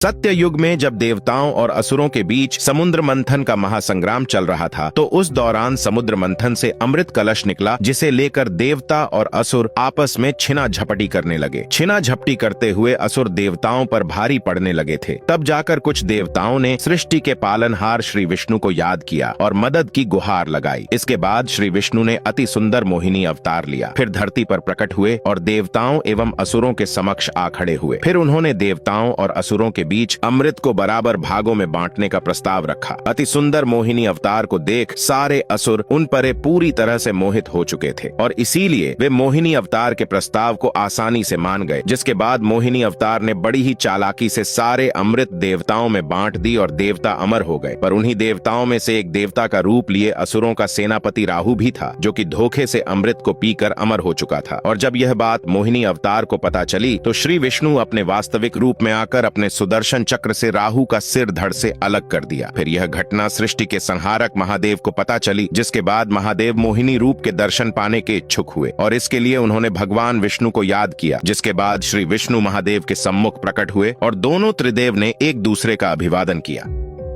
सत्य युग में जब देवताओं और असुरों के बीच समुद्र मंथन का महासंग्राम चल रहा था, तो उस दौरान समुद्र मंथन से अमृत कलश निकला, जिसे लेकर देवता और असुर आपस में छिना झपटी करने लगे। छिना झपटी करते हुए असुर देवताओं पर भारी पड़ने लगे थे। तब जाकर कुछ देवताओं ने सृष्टि के पालनहार श्री विष्णु को याद किया और मदद की गुहार लगाई। इसके बाद श्री विष्णु ने अति सुंदर मोहिनी अवतार लिया, फिर धरती पर प्रकट हुए और देवताओं एवं असुरों के समक्ष आ खड़े हुए। फिर उन्होंने देवताओं और असुरों के बीच अमृत को बराबर भागों में बांटने का प्रस्ताव रखा। अति सुंदर मोहिनी अवतार को देख सारे असुर उन पर पूरी तरह से मोहित हो चुके थे और इसीलिए वे मोहिनी अवतार के प्रस्ताव को आसानी से मान गए। जिसके बाद मोहिनी अवतार ने बड़ी ही चालाकी से सारे अमृत देवताओं में बांट दी और देवता अमर हो गए। पर उन्हीं देवताओं में से एक देवता का रूप लिए असुरों का सेनापति राहु भी था, जो कि धोखे से अमृत को पीकर अमर हो चुका था। और जब यह बात मोहिनी अवतार को पता चली, तो श्री विष्णु अपने वास्तविक रूप में आकर अपने सुदर्शन चक्र से राहु का सिर धड़ से अलग कर दिया। फिर यह घटना सृष्टि के संहारक महादेव को पता चली, जिसके बाद महादेव मोहिनी रूप के दर्शन पाने के इच्छुक हुए और इसके लिए उन्होंने भगवान विष्णु को याद किया। जिसके बाद श्री विष्णु महादेव के सम्मुख प्रकट हुए और दोनों त्रिदेव ने एक दूसरे का अभिवादन किया।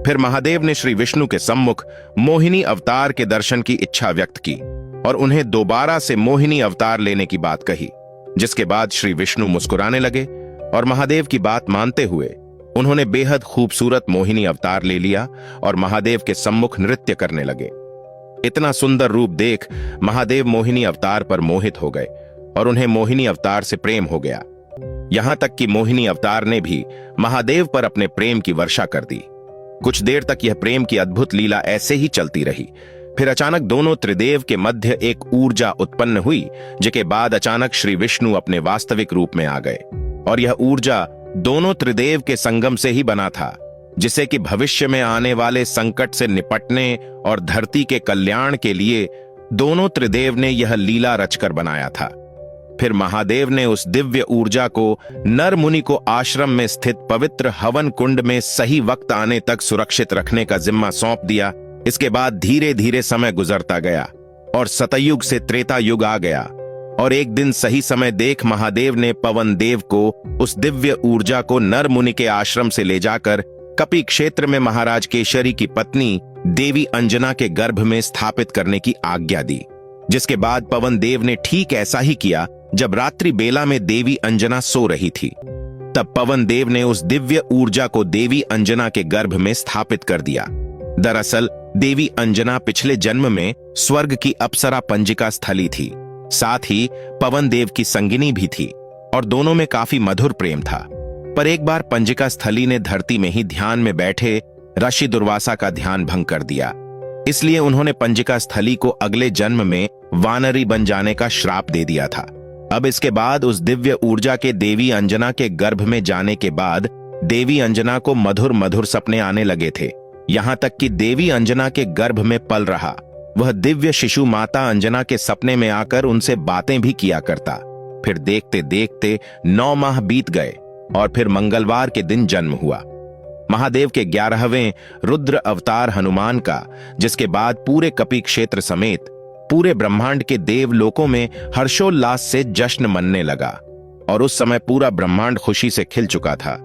फिर महादेव ने श्री विष्णु के सम्मुख मोहिनी अवतार के दर्शन की इच्छा व्यक्त की और उन्हें दोबारा से मोहिनी अवतार लेने की बात कही। जिसके बाद श्री विष्णु मुस्कुराने लगे और महादेव की बात मानते हुए उन्होंने बेहद खूबसूरत मोहिनी अवतार ले लिया और महादेव के सम्मुख नृत्य करने लगे। इतना सुंदर रूप देख महादेव मोहिनी अवतार पर मोहित हो गए और उन्हें मोहिनी अवतार से प्रेम हो गया। यहां तक कि मोहिनी अवतार ने भी महादेव पर अपने प्रेम की वर्षा कर दी। कुछ देर तक यह प्रेम की अद्भुत लीला ऐसे ही चलती रही। फिर अचानक दोनों त्रिदेव के मध्य एक ऊर्जा उत्पन्न हुई, जिसके बाद अचानक श्री विष्णु अपने वास्तविक रूप में आ गए और यह ऊर्जा दोनों त्रिदेव के संगम से ही बना था, जिसे कि भविष्य में आने वाले संकट से निपटने और धरती के कल्याण के लिए दोनों त्रिदेव ने यह लीला रचकर बनाया था। फिर महादेव ने उस दिव्य ऊर्जा को नर मुनि को आश्रम में स्थित पवित्र हवन कुंड में सही वक्त आने तक सुरक्षित रखने का जिम्मा सौंप दिया। इसके बाद धीरे धीरे समय गुजरता गया और सतयुग से त्रेता युग आ गया और एक दिन सही समय देख महादेव ने पवन देव को उस दिव्य ऊर्जा को नर मुनि के आश्रम से ले जाकर कपि क्षेत्र में महाराज केशरी की पत्नी देवी अंजना के गर्भ में स्थापित करने की आज्ञा दी। जिसके बाद पवन देव ने ठीक ऐसा ही किया। जब रात्रि बेला में देवी अंजना सो रही थी, तब पवन देव ने उस दिव्य ऊर्जा को देवी अंजना के गर्भ में स्थापित कर दिया। दरअसल देवी अंजना पिछले जन्म में स्वर्ग की अप्सरा पंजिका स्थली थी, साथ ही पवन देव की संगिनी भी थी और दोनों में काफी मधुर प्रेम था। पर एक बार पंजिका स्थली ने धरती में ही ध्यान में बैठे ऋषि दुर्वासा का ध्यान भंग कर दिया। इसलिए उन्होंने पंजिका स्थली को अगले जन्म में वानरी बन जाने का श्राप दे दिया था। अब इसके बाद उस दिव्य ऊर्जा के देवी अंजना के गर्भ में जाने के बाद देवी अंजना को मधुर मधुर सपने आने लगे थे। यहाँ तक कि देवी अंजना के गर्भ में पल रहा वह दिव्य शिशु माता अंजना के सपने में आकर उनसे बातें भी किया करता। फिर देखते देखते 9 माह बीत गए और फिर मंगलवार के दिन जन्म हुआ महादेव के 11वें रुद्र अवतार हनुमान का। जिसके बाद पूरे कपि क्षेत्र समेत पूरे ब्रह्मांड के देवलोकों में हर्षोल्लास से जश्न मनने लगा और उस समय पूरा ब्रह्मांड खुशी से खिल चुका था।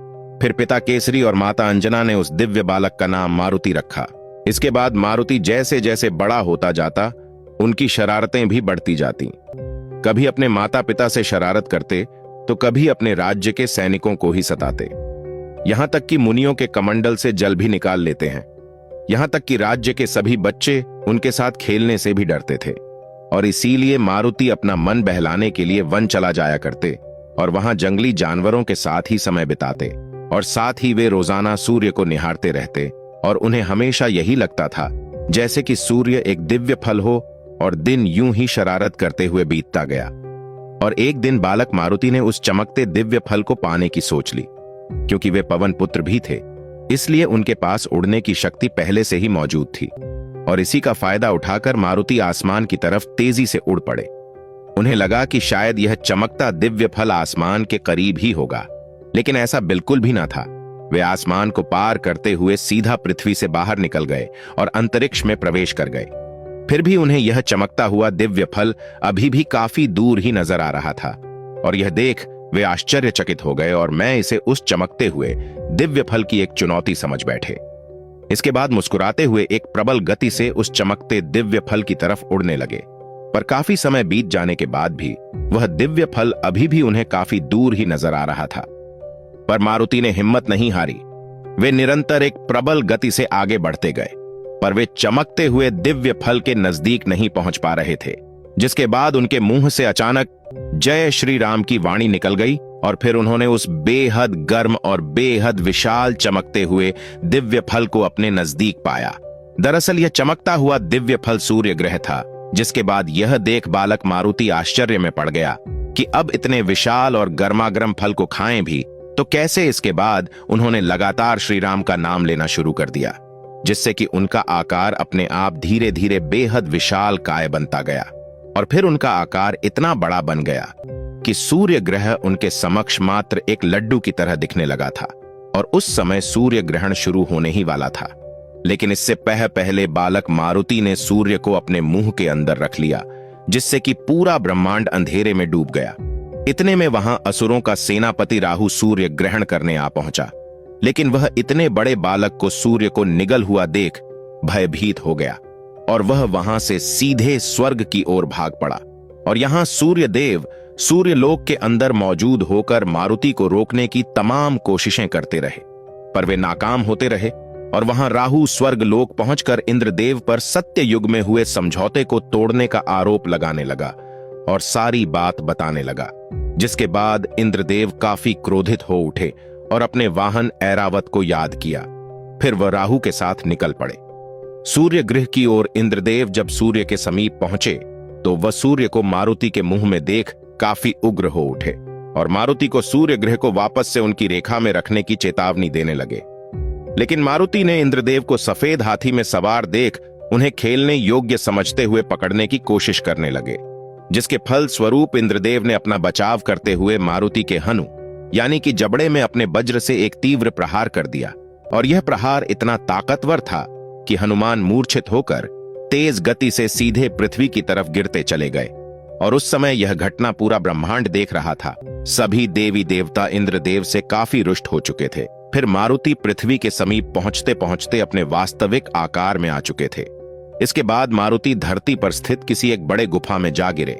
फिर पिता केसरी और माता अंजना ने उस दिव्य बालक का नाम मारुति रखा। इसके बाद मारुति जैसे जैसे बड़ा होता जाता, उनकी शरारतें भी बढ़ती जाती। कभी अपने माता पिता से शरारत करते तो कभी अपने राज्य के सैनिकों को ही सताते। यहां तक कि मुनियों के कमंडल से जल भी निकाल लेते हैं। यहां तक कि राज्य के सभी बच्चे उनके साथ खेलने से भी डरते थे और इसीलिए मारुति अपना मन बहलाने के लिए वन चला जाया करते और वहां जंगली जानवरों के साथ ही समय बिताते और साथ ही वे रोजाना सूर्य को निहारते रहते और उन्हें हमेशा यही लगता था जैसे कि सूर्य एक दिव्य फल हो और दिन यूं ही शरारत करते हुए बीतता गया। और एक दिन बालक मारुति ने उस चमकते दिव्य फल को पाने की सोच ली। क्योंकि वे पवन पुत्र भी थे, इसलिए उनके पास उड़ने की शक्ति पहले से ही मौजूद थी और इसी का फायदा उठाकर मारुति आसमान की तरफ तेजी से उड़ पड़े। उन्हें लगा कि शायद यह चमकता दिव्य फल आसमान के करीब ही होगा, लेकिन ऐसा बिल्कुल भी ना था। वे आसमान को पार करते हुए सीधा पृथ्वी से बाहर निकल गए और अंतरिक्ष में प्रवेश कर गए। फिर भी उन्हें यह चमकता हुआ दिव्य फल अभी भी काफी दूर ही नजर आ रहा था और यह देख वे आश्चर्यचकित हो गए और मैं इसे उस चमकते हुए दिव्य फल की एक चुनौती समझ बैठे। इसके बाद मुस्कुराते हुए एक प्रबल गति से उस चमकते दिव्य फल की तरफ उड़ने लगे। पर काफी समय बीत जाने के बाद भी वह दिव्य फल अभी भी उन्हें काफी दूर ही नजर आ रहा था। पर मारुति ने हिम्मत नहीं हारी। वे निरंतर एक प्रबल गति से आगे बढ़ते गए, पर वे चमकते हुए दिव्य फल के नजदीक नहीं पहुंच पा रहे थे। जिसके बाद उनके मुंह से अचानक जय श्री राम की वाणी निकल गई और फिर उन्होंने उस बेहद गर्म और बेहद विशाल चमकते हुए दिव्य फल को अपने नजदीक पाया। दरअसल यह चमकता हुआ दिव्य फल सूर्य ग्रह था। जिसके बाद यह देख बालक मारुति आश्चर्य में पड़ गया कि अब इतने विशाल और गर्मागर्म फल को खाएं भी तो कैसे। इसके बाद उन्होंने लगातार श्री राम का नाम लेना शुरू कर दिया, जिससे कि उनका आकार अपने आप धीरे धीरे बेहद विशाल काय बनता गया और फिर उनका आकार इतना बड़ा बन गया कि सूर्य ग्रह उनके समक्ष मात्र एक लड्डू की तरह दिखने लगा था। और उस समय सूर्य ग्रहण शुरू होने ही वाला था, लेकिन इससे पहले बालक मारुति ने सूर्य को अपने मुंह के अंदर रख लिया, जिससे कि पूरा ब्रह्मांड अंधेरे में डूब गया। इतने में वहां असुरों का सेनापति राहु सूर्य ग्रहण करने आ पहुंचा, लेकिन वह इतने बड़े बालक को सूर्य को निगल हुआ देख भयभीत हो गया और वह वहां से सीधे स्वर्ग की ओर भाग पड़ा। और यहां सूर्य देव सूर्यलोक के अंदर मौजूद होकर मारुति को रोकने की तमाम कोशिशें करते रहे, पर वे नाकाम होते रहे। और वहां राहु स्वर्ग लोक पहुंचकर इंद्रदेव पर सत्य युग में हुए समझौते को तोड़ने का आरोप लगाने लगा और सारी बात बताने लगा। जिसके बाद इंद्रदेव काफी क्रोधित हो उठे और अपने वाहन ऐरावत को याद किया। फिर वह राहु के साथ निकल पड़े। सूर्य गृह की ओर इंद्रदेव जब सूर्य के समीप पहुंचे तो वह सूर्य को मारुति के मुंह में देख काफी उग्र हो उठे और मारुति को सूर्य गृह को वापस से उनकी रेखा में रखने की चेतावनी देने लगे। लेकिन मारुति ने इंद्रदेव को सफेद हाथी में सवार देख उन्हें खेलने योग्य समझते हुए पकड़ने की कोशिश करने लगे, जिसके फल स्वरूप इंद्रदेव ने अपना बचाव करते हुए मारुति के हनु यानी कि जबड़े में अपने वज्र से एक तीव्र प्रहार कर दिया। और यह प्रहार इतना ताकतवर था कि हनुमान मूर्छित होकर तेज गति से सीधे पृथ्वी की तरफ गिरते चले गए। और उस समय यह घटना पूरा ब्रह्मांड देख रहा था। सभी देवी देवता इंद्रदेव से काफी रुष्ट हो चुके थे। फिर मारुति पृथ्वी के समीप पहुंचते पहुंचते अपने वास्तविक आकार में आ चुके थे। इसके बाद मारुति धरती पर स्थित किसी एक बड़े गुफा में जा गिरे।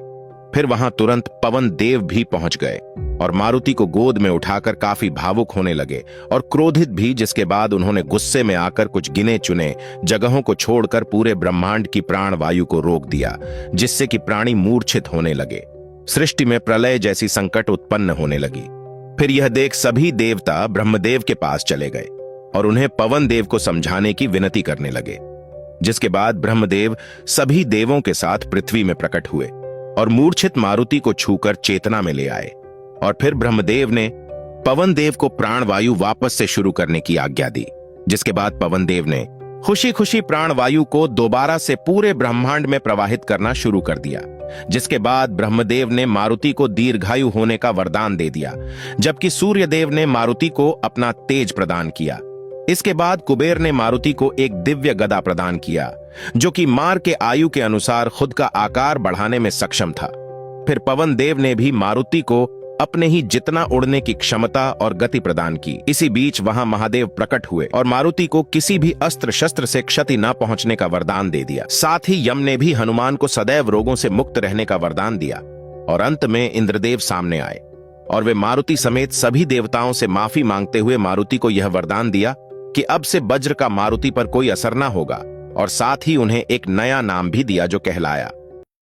फिर वहां तुरंत पवन देव भी पहुंच गए और मारुति को गोद में उठाकर काफी भावुक होने लगे और क्रोधित भी। जिसके बाद उन्होंने गुस्से में आकर कुछ गिने चुने जगहों को छोड़कर पूरे ब्रह्मांड की प्राण वायु को रोक दिया, जिससे कि प्राणी मूर्छित होने लगे। सृष्टि में प्रलय जैसी संकट उत्पन्न होने लगी। फिर यह देख सभी देवता ब्रह्मदेव के पास चले गए और उन्हें पवन देव को समझाने की विनती करने लगे। जिसके बाद ब्रह्मदेव सभी देवों के साथ पृथ्वी में प्रकट हुए और मूर्छित मारुति को छूकर चेतना में ले आए। और फिर ब्रह्मदेव ने पवन देव को प्राण वायु वापस से शुरू करने की आज्ञा दी। जिसके बाद पवन देव ने खुशी खुशी प्राण वायु को दोबारा से पूरे ब्रह्मांड में प्रवाहित करना शुरू कर दिया। जिसके बाद ब्रह्मदेव ने मारुति को दीर्घायु होने का वरदान दे दिया, जबकि सूर्यदेव ने मारुति को अपना तेज प्रदान किया। इसके बाद कुबेर ने मारुति को एक दिव्य गदा प्रदान किया, जो कि मार के आयु के अनुसार खुद का आकार बढ़ाने में सक्षम था। फिर पवन देव ने भी मारुति को अपने ही जितना उड़ने की क्षमता और गति प्रदान की। इसी बीच वहां महादेव प्रकट हुए और मारुति को किसी भी अस्त्र शस्त्र से क्षति न पहुंचने का वरदान दे दिया। साथ ही यम ने भी हनुमान को सदैव रोगों से मुक्त रहने का वरदान दिया। और अंत में इंद्रदेव सामने आए और वे मारुति समेत सभी देवताओं से माफी मांगते हुए मारुति को यह वरदान दिया कि अब से वज्र का मारुति पर कोई असर न होगा। और साथ ही उन्हें एक नया नाम भी दिया जो कहलाया